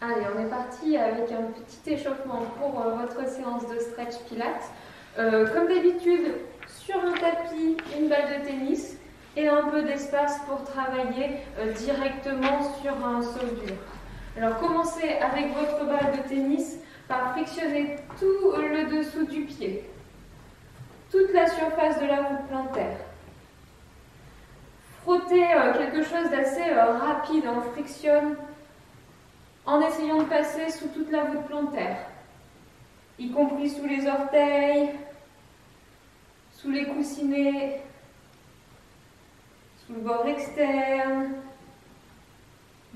Allez, on est parti avec un petit échauffement pour votre séance de stretch pilates. Comme d'habitude, sur un tapis, une balle de tennis et un peu d'espace pour travailler directement sur un sol dur. Alors commencez avec votre balle de tennis par frictionner tout le dessous du pied, toute la surface de la voûte plantaire. Frottez quelque chose d'assez rapide, on frictionne en essayant de passer sous toute la voûte plantaire, y compris sous les orteils, sous les coussinets, sous le bord externe,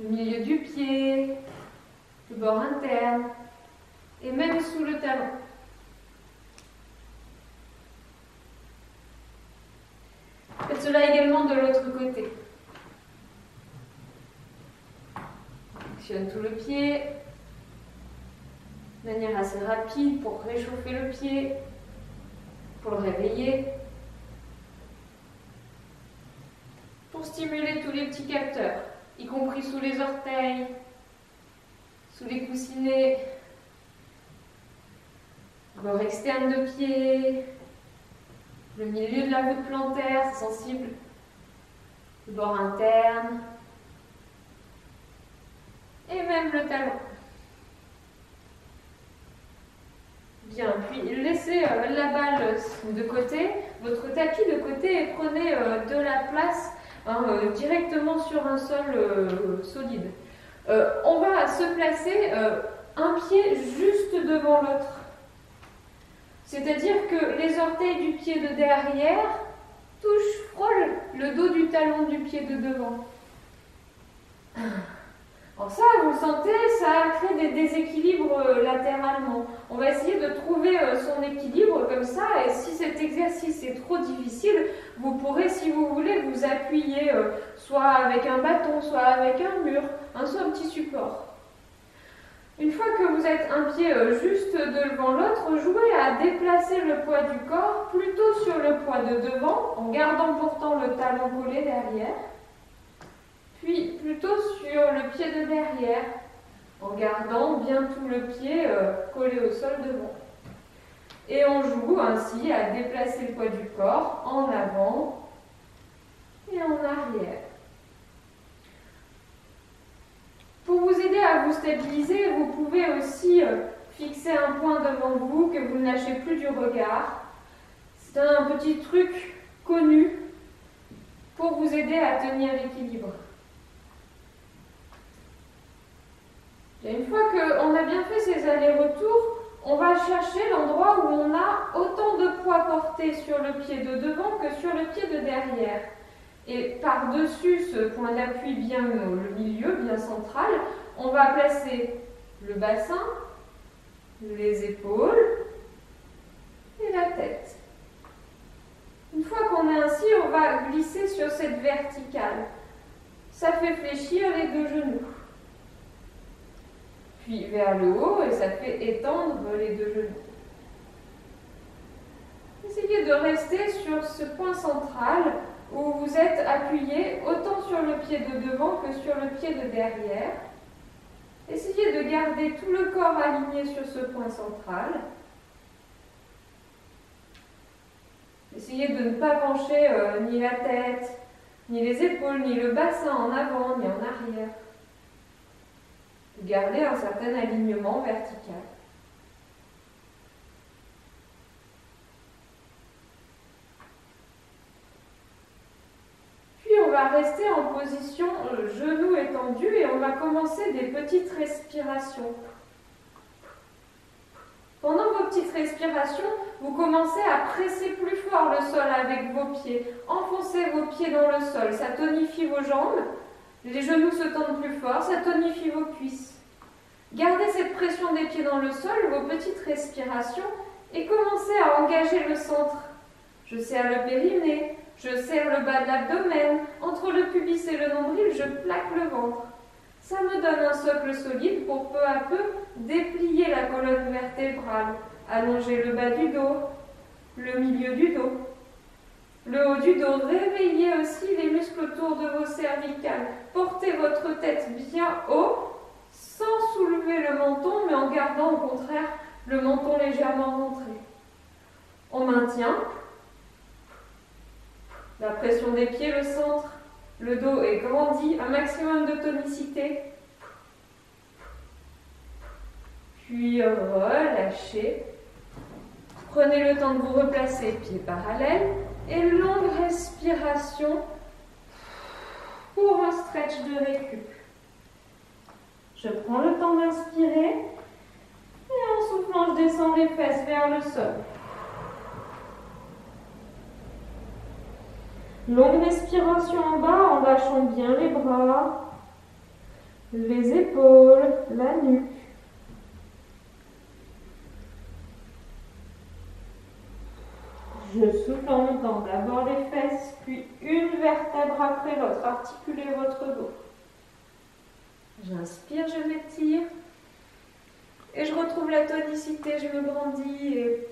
le milieu du pied, le bord interne et même sous le talon. Faites cela également de l'autre côté. Frictionne tout le pied, de manière assez rapide pour réchauffer le pied, pour le réveiller, pour stimuler tous les petits capteurs, y compris sous les orteils, sous les coussinets, le bord externe de pied, le milieu de la voûte plantaire, c'est sensible, le bord interne, et même le talon. Bien, puis laissez la balle de côté, votre tapis de côté et prenez de la place directement sur un sol solide. On va se placer un pied juste devant l'autre. C'est-à-dire que les orteils du pied de derrière frôlent le dos du talon du pied de devant. Alors ça, vous le sentez, ça crée des déséquilibres latéralement. On va essayer de trouver son équilibre comme ça, et si cet exercice est trop difficile, vous pourrez, si vous voulez, vous appuyer soit avec un bâton, soit avec un mur, soit un petit support. Une fois que vous êtes un pied juste devant l'autre, jouez à déplacer le poids du corps plutôt sur le poids de devant, en gardant pourtant le talon collé derrière. Puis plutôt sur le pied de derrière, en gardant bien tout le pied collé au sol devant. Et on joue ainsi à déplacer le poids du corps en avant et en arrière. Pour vous aider à vous stabiliser, vous pouvez aussi fixer un point devant vous, que vous ne lâchez plus du regard. C'est un petit truc connu pour vous aider à tenir l'équilibre. Une fois qu'on a bien fait ces allers-retours, on va chercher l'endroit où on a autant de poids porté sur le pied de devant que sur le pied de derrière. Et par-dessus ce point d'appui bien le milieu, bien central, on va placer le bassin, les épaules et la tête. Une fois qu'on est ainsi, on va glisser sur cette verticale. Ça fait fléchir les deux genoux. Puis vers le haut, et ça fait étendre les deux genoux. Essayez de rester sur ce point central où vous êtes appuyé autant sur le pied de devant que sur le pied de derrière. Essayez de garder tout le corps aligné sur ce point central. Essayez de ne pas pencher ni la tête, ni les épaules, ni le bassin en avant, ni en arrière. Gardez un certain alignement vertical. Puis on va rester en position genoux étendus et on va commencer des petites respirations. Pendant vos petites respirations, vous commencez à presser plus fort le sol avec vos pieds. Enfoncez vos pieds dans le sol, ça tonifie vos jambes. Les genoux se tendent plus fort, ça tonifie vos cuisses. Gardez cette pression des pieds dans le sol, vos petites respirations, et commencez à engager le centre. Je serre le périnée, je serre le bas de l'abdomen, entre le pubis et le nombril, je plaque le ventre. Ça me donne un socle solide pour peu à peu déplier la colonne vertébrale, allonger le bas du dos, le milieu du dos. Le haut du dos, réveillez aussi les muscles autour de vos cervicales. Portez votre tête bien haut sans soulever au contraire, le menton légèrement rentré. On maintient la pression des pieds, le centre, le dos est grandi, un maximum de tonicité. Puis relâchez. Prenez le temps de vous replacer, pieds parallèles, et longue respiration pour un stretch de récup. Je prends le temps d'inspirer, et en soufflant, je descends les fesses vers le sol. Longue respiration en bas, en lâchant bien les bras, les épaules, la nuque. Je souffle en montant d'abord les fesses, puis une vertèbre après l'autre. Articulez votre dos. J'inspire, je m'étire. Et je retrouve la tonicité, je me grandis et...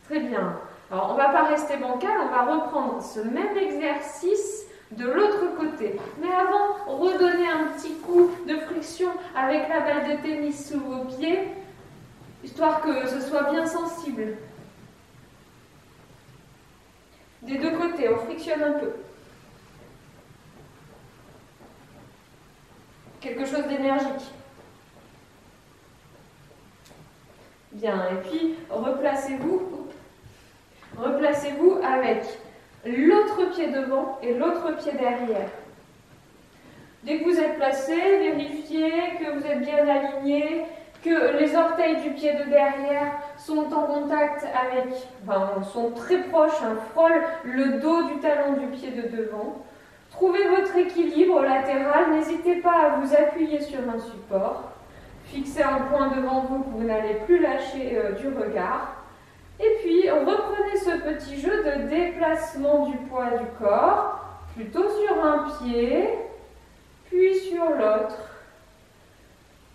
Très bien. Alors, on ne va pas rester bancal, on va reprendre ce même exercice de l'autre côté. Mais avant, redonnez un petit coup de friction avec la balle de tennis sous vos pieds, histoire que ce soit bien sensible. Des deux côtés, on frictionne un peu. Quelque chose d'énergique. Bien, et puis replacez-vous avec l'autre pied devant et l'autre pied derrière. Dès que vous êtes placé, vérifiez que vous êtes bien aligné, que les orteils du pied de derrière sont en contact avec, sont très proches, frôlent le dos du talon du pied de devant. Trouvez votre équilibre latéral, n'hésitez pas à vous appuyer sur un support. Fixez un point devant vous que vous n'allez plus lâcher du regard. Et puis, reprenez ce petit jeu de déplacement du poids du corps, plutôt sur un pied, puis sur l'autre.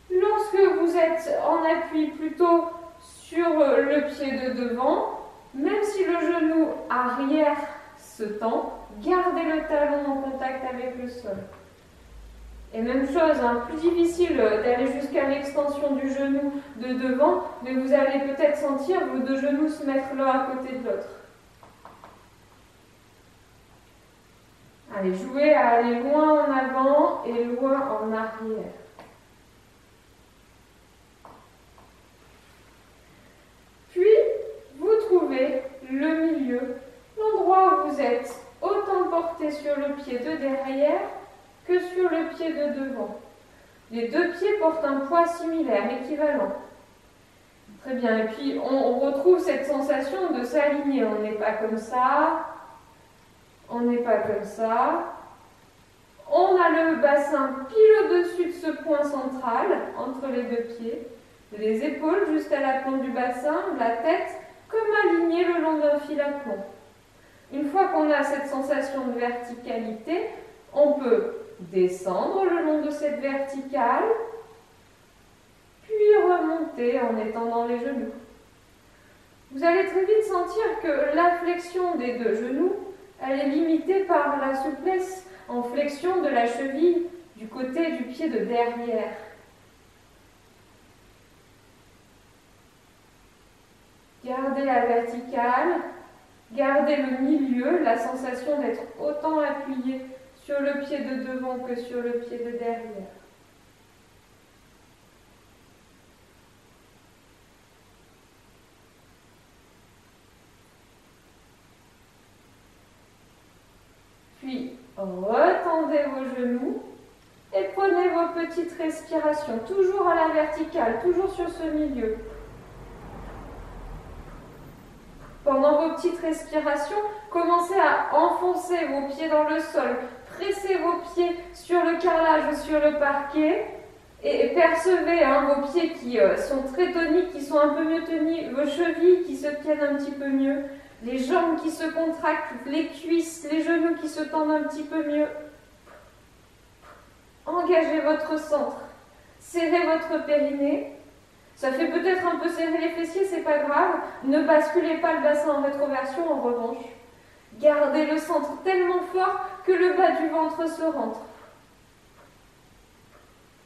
Lorsque vous êtes en appui plutôt sur le pied de devant, même si le genou arrière se tend, gardez le talon en contact avec le sol. Et même chose, plus difficile d'aller jusqu'à l'extension du genou de devant, mais vous allez peut-être sentir vos deux genoux se mettre l'un à côté de l'autre. Allez, jouez à aller loin en avant et loin en arrière. Puis, vous trouvez le milieu, l'endroit où vous êtes autant porté sur le pied de derrière que sur le pied de devant. Les deux pieds portent un poids similaire, équivalent. Très bien, et puis on retrouve cette sensation de s'aligner. On n'est pas comme ça, on n'est pas comme ça. On a le bassin pile au-dessus de ce point central, entre les deux pieds. Les épaules juste à la pointe du bassin, la tête comme alignée le long d'un fil à plomb. Une fois qu'on a cette sensation de verticalité, on peut descendre le long de cette verticale, puis remonter en étendant les genoux. Vous allez très vite sentir que la flexion des deux genoux, elle est limitée par la souplesse en flexion de la cheville du côté du pied de derrière. Gardez la verticale, gardez le milieu, la sensation d'être autant appuyé sur le pied de devant que sur le pied de derrière. Puis, retendez vos genoux et prenez vos petites respirations, toujours à la verticale, toujours sur ce milieu. Pendant vos petites respirations, commencez à enfoncer vos pieds dans le sol, pressez vos pieds sur le carrelage ou sur le parquet et percevez vos pieds qui sont très toniques, qui sont un peu mieux tenus, vos chevilles qui se tiennent un petit peu mieux, les jambes qui se contractent, les cuisses, les genoux qui se tendent un petit peu mieux. Engagez votre centre, serrez votre périnée. Ça fait peut-être un peu serrer les fessiers, c'est pas grave. Ne basculez pas le bassin en rétroversion en revanche. Gardez le centre tellement fort que le bas du ventre se rentre.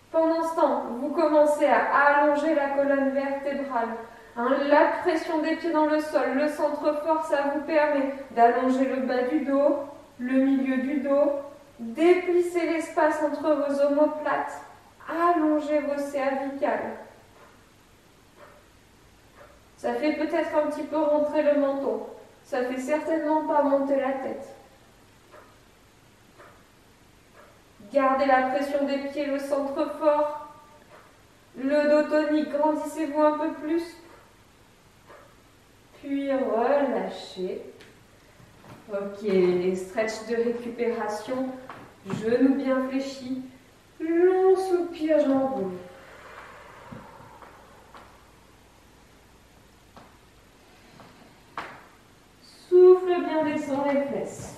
Pendant ce temps, vous commencez à allonger la colonne vertébrale. Hein, la pression des pieds dans le sol, le centre fort, ça vous permet d'allonger le bas du dos, le milieu du dos, déplisser l'espace entre vos omoplates, allonger vos cervicales. Ça fait peut-être un petit peu rentrer le menton. Ça fait certainement pas monter la tête. Gardez la pression des pieds, le centre fort. Le dos tonique, grandissez-vous un peu plus. Puis relâchez. Ok, stretch de récupération. Genoux bien fléchis. Long soupir jambon. Souffle bien, descend les fesses.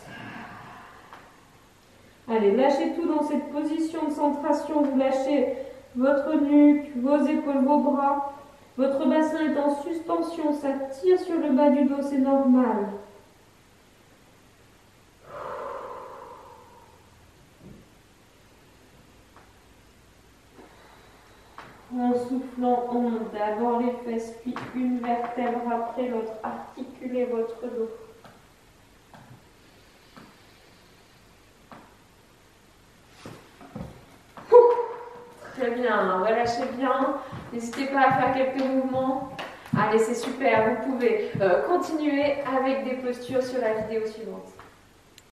Allez, lâchez tout dans cette position de centration. Vous lâchez votre nuque, vos épaules, vos bras. Votre bassin est en suspension. Ça tire sur le bas du dos, c'est normal. En soufflant, on monte d'abord les fesses, puis une vertèbre après l'autre. Articulez votre dos. Très bien, relâchez bien. N'hésitez pas à faire quelques mouvements. Allez, c'est super. Vous pouvez continuer avec des postures sur la vidéo suivante.